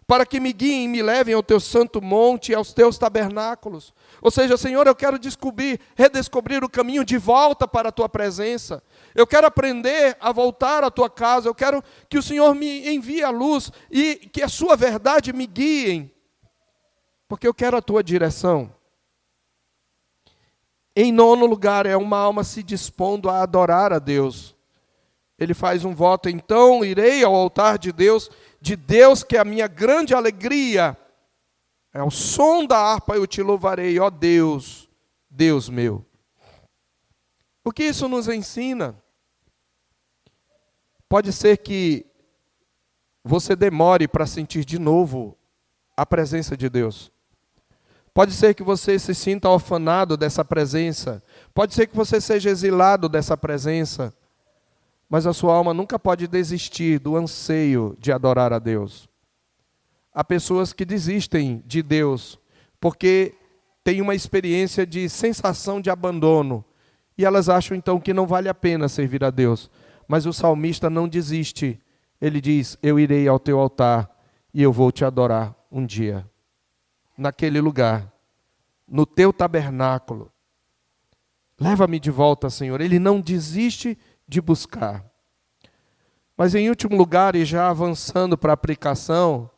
para que me guiem e me levem ao teu santo monte e aos teus tabernáculos. Ou seja, Senhor, eu quero redescobrir o caminho de volta para a tua presença. Eu quero aprender a voltar à tua casa. Eu quero que o Senhor me envie a luz e que a sua verdade me guiem, porque eu quero a tua direção. Em 9º lugar, é uma alma se dispondo a adorar a Deus. Ele faz um voto: então irei ao altar de Deus que é a minha grande alegria. Ao som da harpa eu te louvarei, ó Deus, Deus meu. O que isso nos ensina? Pode ser que você demore para sentir de novo a presença de Deus. Pode ser que você se sinta orfanado dessa presença. Pode ser que você seja exilado dessa presença. Mas a sua alma nunca pode desistir do anseio de adorar a Deus. Há pessoas que desistem de Deus porque têm uma experiência de sensação de abandono. E elas acham então que não vale a pena servir a Deus. Mas o salmista não desiste. Ele diz: eu irei ao teu altar e eu vou te adorar um dia. Naquele lugar, no teu tabernáculo. Leva-me de volta, Senhor. Ele não desiste de buscar. Mas em último lugar, e já avançando para a aplicação,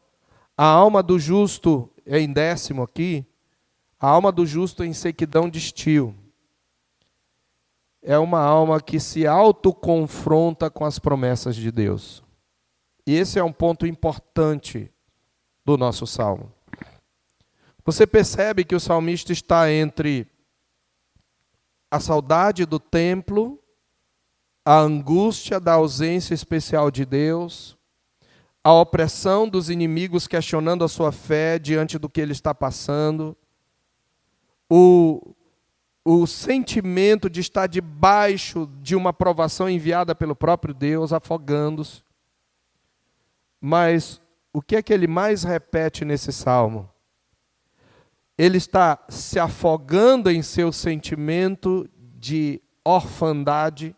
a alma do justo, em 10º aqui, a alma do justo em sequidão de estio. É uma alma que se autoconfronta com as promessas de Deus. E esse é um ponto importante do nosso salmo. Você percebe que o salmista está entre a saudade do templo, a angústia da ausência especial de Deus, a opressão dos inimigos questionando a sua fé diante do que ele está passando, o sentimento de estar debaixo de uma provação enviada pelo próprio Deus, afogando-se. Mas o que é que ele mais repete nesse salmo? Ele está se afogando em seu sentimento de orfandade.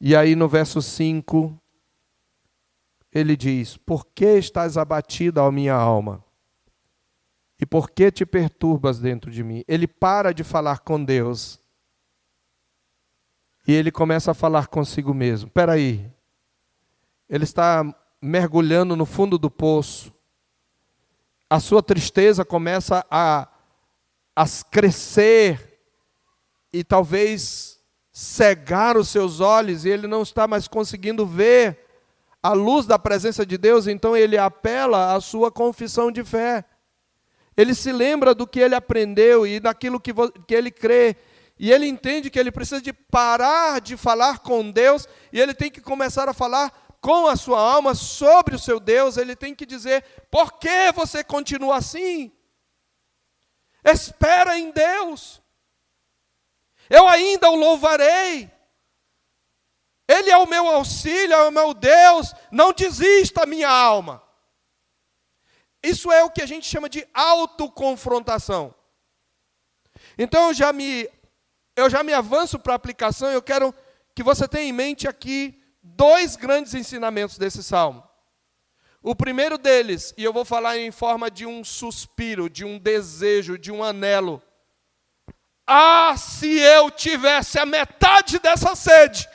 E aí no verso 5, ele diz: por que estás abatida, ó minha alma? E por que te perturbas dentro de mim? Ele para de falar com Deus. E ele começa a falar consigo mesmo. Espera aí. Ele está mergulhando no fundo do poço. A sua tristeza começa a crescer e talvez cegar os seus olhos, e ele não está mais conseguindo ver a luz da presença de Deus. Então ele apela à sua confissão de fé. Ele se lembra do que ele aprendeu e daquilo que ele crê. E ele entende que ele precisa de parar de falar com Deus e ele tem que começar a falar com a sua alma sobre o seu Deus. Ele tem que dizer: por que você continua assim? Espera em Deus. Eu ainda o louvarei. Ele é o meu auxílio, é o meu Deus. Não desista, minha alma. Isso é o que a gente chama de autoconfrontação. Então eu já me avanço para a aplicação. Eu quero que você tenha em mente aqui 2 grandes ensinamentos desse salmo. O primeiro deles, e eu vou falar em forma de um suspiro, de um desejo, de um anelo. Ah, se eu tivesse a metade dessa sede!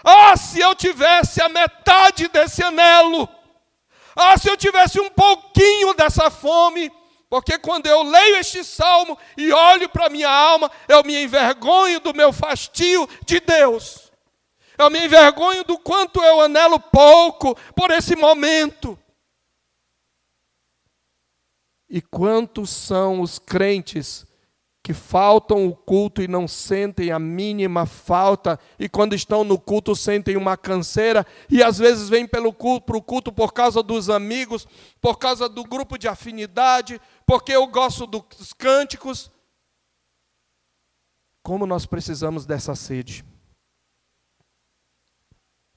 Ah, se eu tivesse a metade desse anelo! Ah, se eu tivesse um pouquinho dessa fome! Porque quando eu leio este salmo e olho para a minha alma, eu me envergonho do meu fastio de Deus. Eu me envergonho do quanto eu anelo pouco por esse momento. E quantos são os crentes que faltam o culto e não sentem a mínima falta, e quando estão no culto sentem uma canseira, e às vezes vêm para o culto por causa dos amigos, por causa do grupo de afinidade, porque eu gosto dos cânticos. Como nós precisamos dessa sede.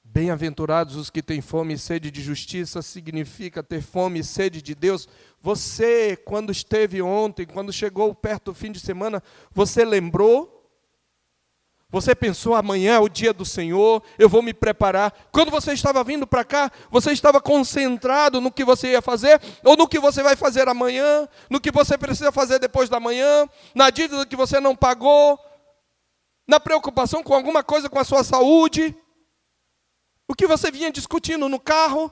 Bem-aventurados os que têm fome e sede de justiça, significa ter fome e sede de Deus. Você, quando esteve ontem, quando chegou perto do fim de semana, você lembrou? Você pensou, amanhã é o dia do Senhor, eu vou me preparar. Quando você estava vindo para cá, você estava concentrado no que você ia fazer, ou no que você vai fazer amanhã, no que você precisa fazer depois da manhã, na dívida que você não pagou, na preocupação com alguma coisa com a sua saúde. O que você vinha discutindo no carro,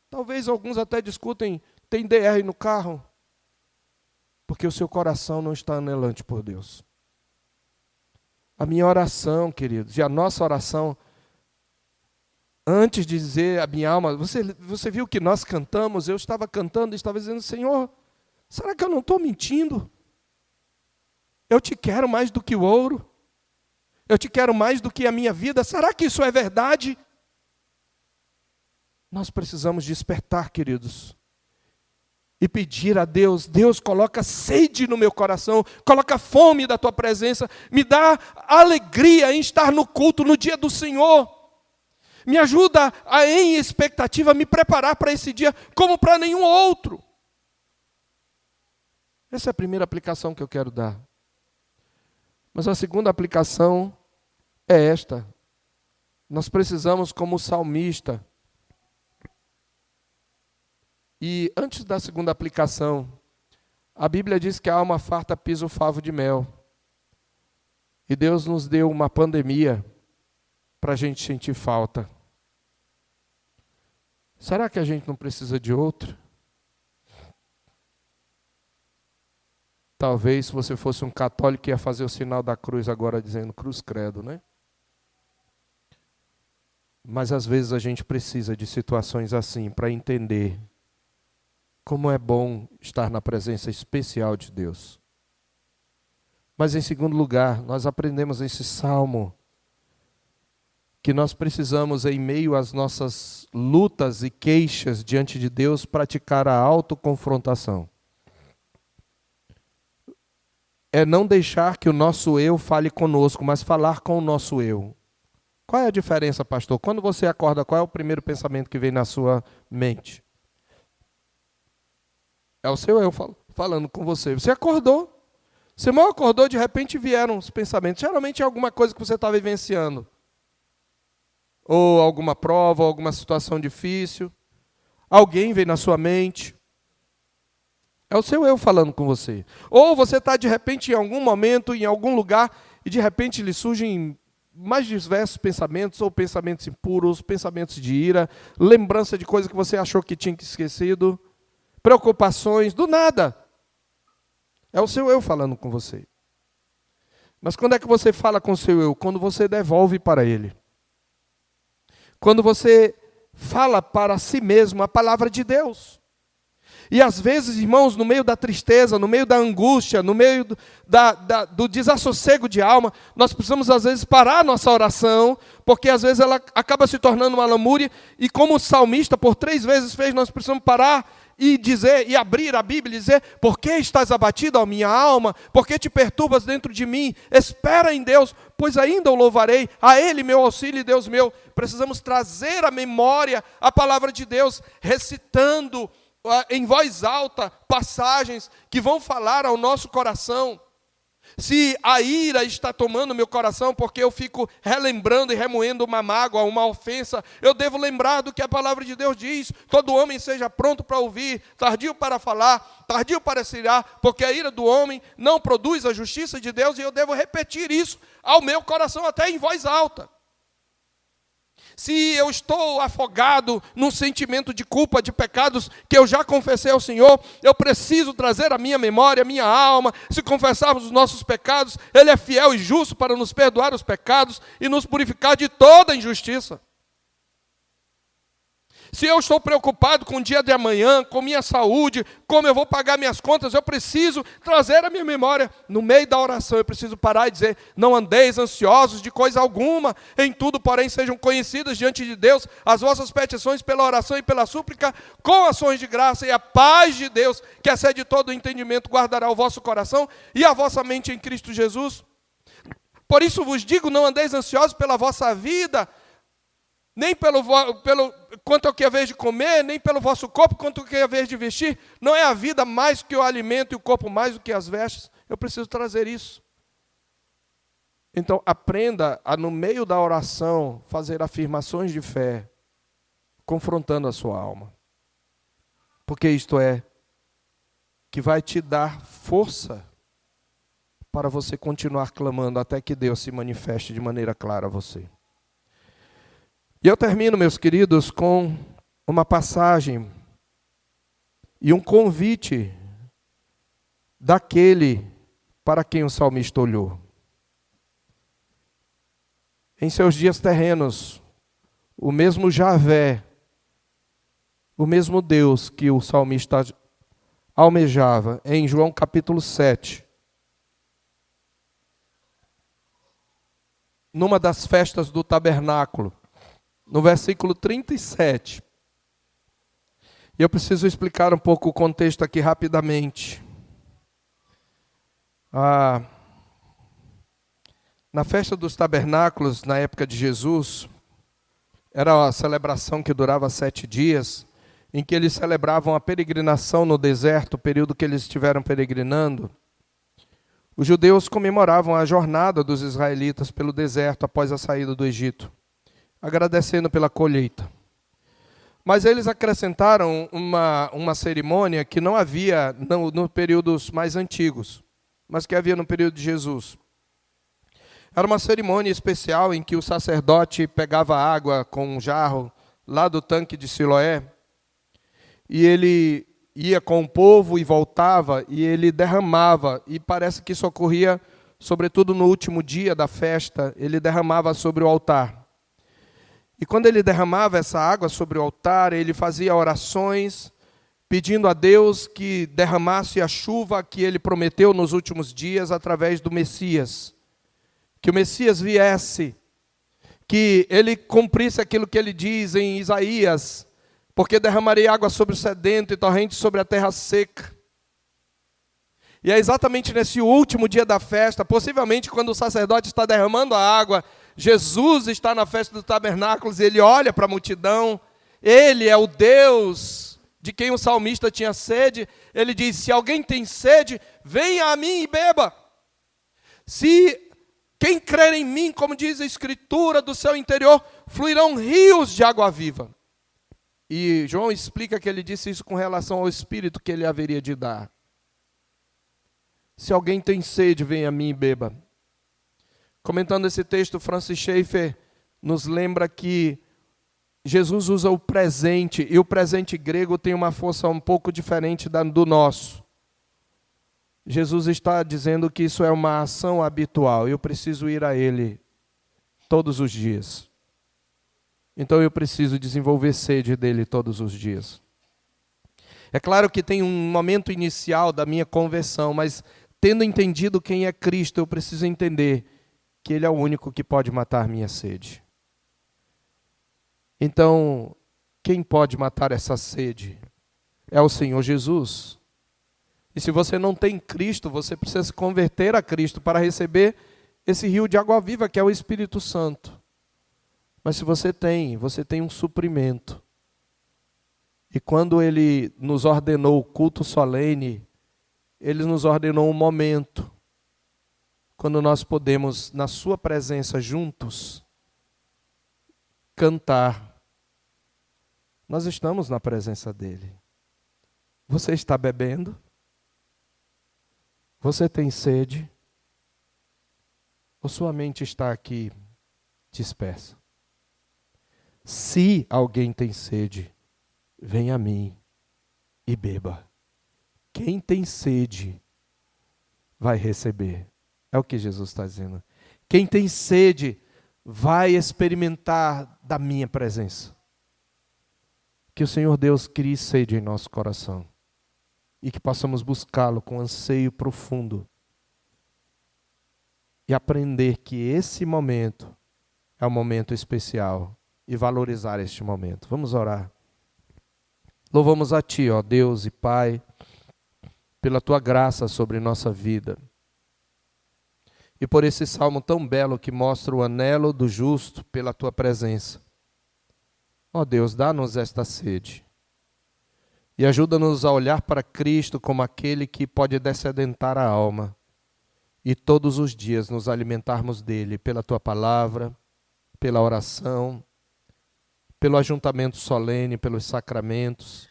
talvez alguns até discutem, tem DR no carro, porque o seu coração não está anelante por Deus. A minha oração, queridos, e a nossa oração, antes de dizer a minha alma, você viu que nós cantamos, eu estava cantando e estava dizendo, Senhor, será que eu não estou mentindo? Eu te quero mais do que o ouro, eu te quero mais do que a minha vida, será que isso é verdade? Nós precisamos despertar, queridos, e pedir a Deus, Deus, coloca sede no meu coração, coloca fome da tua presença, me dá alegria em estar no culto no dia do Senhor, me ajuda em expectativa, a me preparar para esse dia como para nenhum outro. Essa é a primeira aplicação que eu quero dar. Mas a segunda aplicação é esta. Nós precisamos, como o salmista. E antes da segunda aplicação, a Bíblia diz que a alma farta pisa o favo de mel. E Deus nos deu uma pandemia para a gente sentir falta. Será que a gente não precisa de outra? Talvez se você fosse um católico ia fazer o sinal da cruz agora dizendo cruz credo, né? Mas às vezes a gente precisa de situações assim para entender como é bom estar na presença especial de Deus. Mas em segundo lugar, nós aprendemos nesse salmo que nós precisamos, em meio às nossas lutas e queixas diante de Deus, praticar a autoconfrontação. É não deixar que o nosso eu fale conosco, mas falar com o nosso eu. Qual é a diferença, pastor? Quando você acorda, qual é o primeiro pensamento que vem na sua mente? É o seu eu falando com você. Você acordou. Você mal acordou, de repente vieram os pensamentos. Geralmente é alguma coisa que você está vivenciando. Ou alguma prova, ou alguma situação difícil. Alguém vem na sua mente. É o seu eu falando com você. Ou você está de repente em algum momento, em algum lugar, e de repente lhe surgem mais diversos pensamentos, ou pensamentos impuros, pensamentos de ira, lembrança de coisas que você achou que tinha esquecido. Preocupações, do nada. É o seu eu falando com você. Mas quando é que você fala com o seu eu? Quando você devolve para ele. Quando você fala para si mesmo a palavra de Deus. E às vezes, irmãos, no meio da tristeza, no meio da angústia, no meio do desassossego de alma, nós precisamos às vezes parar a nossa oração, porque às vezes ela acaba se tornando uma lamúria, e como o salmista por 3 vezes fez, nós precisamos parar e dizer, e abrir a Bíblia e dizer, por que estás abatido, ó minha alma? Por que te perturbas dentro de mim? Espera em Deus, pois ainda o louvarei, a Ele meu auxílio e Deus meu. Precisamos trazer à memória a palavra de Deus, recitando em voz alta passagens que vão falar ao nosso coração. Se a ira está tomando meu coração porque eu fico relembrando e remoendo uma mágoa, uma ofensa, eu devo lembrar do que a palavra de Deus diz: todo homem seja pronto para ouvir, tardio para falar, tardio para se irar, porque a ira do homem não produz a justiça de Deus, e eu devo repetir isso ao meu coração até em voz alta. Se eu estou afogado num sentimento de culpa, de pecados que eu já confessei ao Senhor, eu preciso trazer à minha memória, à minha alma. Se confessarmos os nossos pecados, Ele é fiel e justo para nos perdoar os pecados e nos purificar de toda injustiça. Se eu estou preocupado com o dia de amanhã, com minha saúde, como eu vou pagar minhas contas, eu preciso trazer a minha memória. No meio da oração, eu preciso parar e dizer: não andeis ansiosos de coisa alguma, em tudo, porém, sejam conhecidas diante de Deus as vossas petições pela oração e pela súplica, com ações de graça, e a paz de Deus, que excede todo o entendimento, guardará o vosso coração e a vossa mente em Cristo Jesus. Por isso vos digo, não andeis ansiosos pela vossa vida, nem pelo quanto ao que é vez de comer, nem pelo vosso corpo, quanto ao que é vez de vestir. Não é a vida mais que o alimento e o corpo mais do que as vestes? Eu preciso trazer isso. Então, aprenda a, no meio da oração, fazer afirmações de fé, confrontando a sua alma. Porque isto é que vai te dar força para você continuar clamando até que Deus se manifeste de maneira clara a você. E eu termino, meus queridos, com uma passagem e um convite daquele para quem o salmista olhou. Em seus dias terrenos, o mesmo Javé, o mesmo Deus que o salmista almejava, em João capítulo 7, numa das festas do tabernáculo, no versículo 37. E eu preciso explicar um pouco o contexto aqui rapidamente. Na festa dos tabernáculos, na época de Jesus, era uma celebração que durava 7 dias, em que eles celebravam a peregrinação no deserto, o período que eles estiveram peregrinando. Os judeus comemoravam a jornada dos israelitas pelo deserto após a saída do Egito, agradecendo pela colheita. Mas eles acrescentaram uma cerimônia que não havia nos períodos mais antigos, mas que havia no período de Jesus. Era uma cerimônia especial em que o sacerdote pegava água com um jarro lá do tanque de Siloé, e ele ia com o povo e voltava, e ele derramava, e parece que isso ocorria sobretudo no último dia da festa, ele derramava sobre o altar. E quando ele derramava essa água sobre o altar, ele fazia orações, pedindo a Deus que derramasse a chuva que ele prometeu nos últimos dias através do Messias. Que o Messias viesse, que ele cumprisse aquilo que ele diz em Isaías, porque derramarei água sobre o sedento e torrente sobre a terra seca. E é exatamente nesse último dia da festa, possivelmente quando o sacerdote está derramando a água, Jesus está na festa dos tabernáculos e ele olha para a multidão. Ele é o Deus de quem o salmista tinha sede. Ele diz: se alguém tem sede, venha a mim e beba. Se quem crer em mim, como diz a Escritura, do seu interior fluirão rios de água viva. E João explica que ele disse isso com relação ao Espírito que ele haveria de dar. Se alguém tem sede, venha a mim e beba. Comentando esse texto, Francis Schaeffer nos lembra que Jesus usa o presente, e o presente grego tem uma força um pouco diferente do nosso. Jesus está dizendo que isso é uma ação habitual, eu preciso ir a Ele todos os dias. Então eu preciso desenvolver sede dEle todos os dias. É claro que tem um momento inicial da minha conversão, mas tendo entendido quem é Cristo, eu preciso entender que Ele é o único que pode matar minha sede. Então, quem pode matar essa sede? É o Senhor Jesus. E se você não tem Cristo, você precisa se converter a Cristo para receber esse rio de água viva que é o Espírito Santo. Mas se você tem um suprimento. E quando Ele nos ordenou o culto solene, Ele nos ordenou um momento quando nós podemos, na sua presença juntos, cantar. Nós estamos na presença dele. Você está bebendo? Você tem sede? Ou sua mente está aqui dispersa? Se alguém tem sede, venha a mim e beba. Quem tem sede vai receber. É o que Jesus está dizendo. Quem tem sede vai experimentar da minha presença. Que o Senhor Deus crie sede em nosso coração e que possamos buscá-lo com anseio profundo e aprender que esse momento é um momento especial e valorizar este momento. Vamos orar. Louvamos a Ti, ó Deus e Pai, pela Tua graça sobre nossa vida. E por esse salmo tão belo que mostra o anelo do justo pela Tua presença. Ó Deus, dá-nos esta sede. E ajuda-nos a olhar para Cristo como aquele que pode descedentar a alma. E todos os dias nos alimentarmos dele pela Tua palavra, pela oração, pelo ajuntamento solene, pelos sacramentos,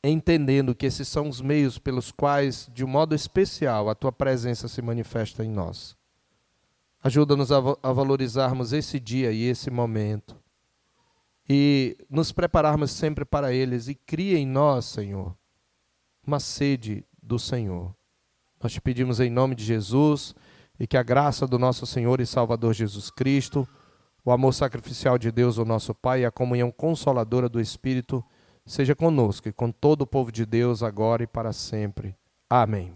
entendendo que esses são os meios pelos quais, de um modo especial, a Tua presença se manifesta em nós. Ajuda-nos a valorizarmos esse dia e esse momento e nos prepararmos sempre para eles e cria em nós, Senhor, uma sede do Senhor. Nós te pedimos em nome de Jesus e que a graça do nosso Senhor e Salvador Jesus Cristo, o amor sacrificial de Deus, o nosso Pai, e a comunhão consoladora do Espírito seja conosco e com todo o povo de Deus, agora e para sempre. Amém.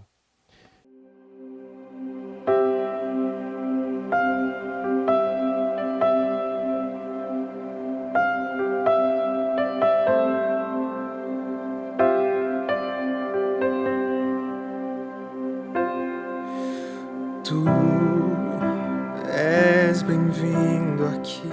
Tu és bem-vindo aqui.